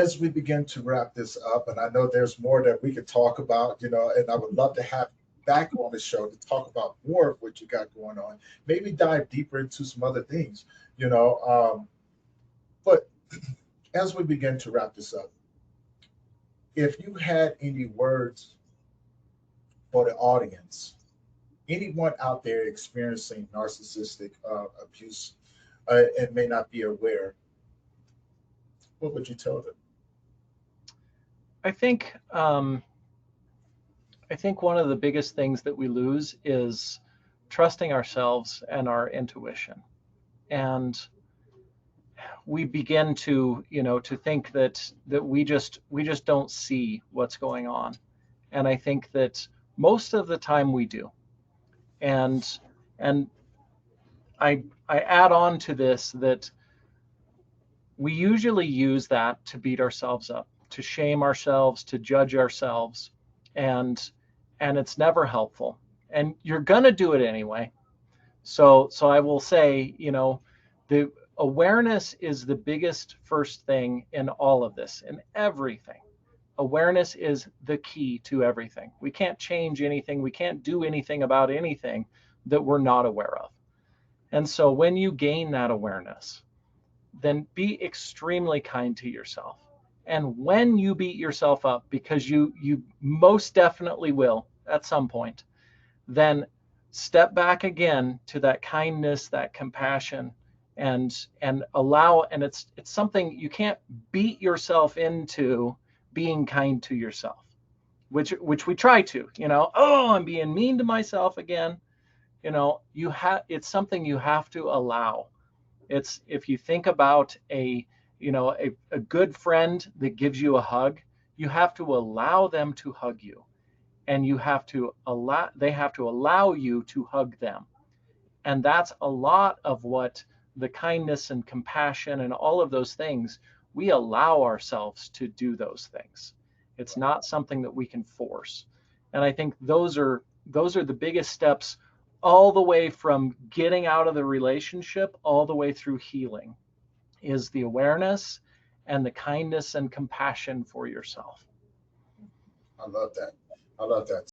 As we begin to wrap this up, and I know there's more that we could talk about, and I would love to have you back on the show to talk about more of what you got going on. Maybe dive deeper into some other things, you know. But as we begin to wrap this up, if you had any words for the audience, anyone out there experiencing narcissistic abuse and may not be aware, what would you tell them? I think I think one of the biggest things that we lose is trusting ourselves and our intuition. And we begin to, to think that we just don't see what's going on. And I think that most of the time we do. And and I add on to this that we usually use that to beat ourselves up, to shame ourselves, to judge ourselves, and it's never helpful. And you're gonna do it anyway. So I will say, the awareness is the biggest first thing in all of this, in everything. Awareness is the key to everything. We can't change anything, we can't do anything about anything that we're not aware of. And so when you gain that awareness, then be extremely kind to yourself. And when you beat yourself up, because you most definitely will at some point, then step back again to that kindness, that compassion, and allow. And it's something you can't beat yourself into being kind to yourself, which we try to. Oh, I'm being mean to myself again. It's something you have to allow. It's if you think about a good friend that gives you a hug, you have to allow them to hug you, and they have to allow you to hug them. And that's a lot of what the kindness and compassion and all of those things, we allow ourselves to do those things. It's not something that we can force. And I think those are the biggest steps, all the way from getting out of the relationship all the way through healing, is the awareness and the kindness and compassion for yourself. I love that. I love that.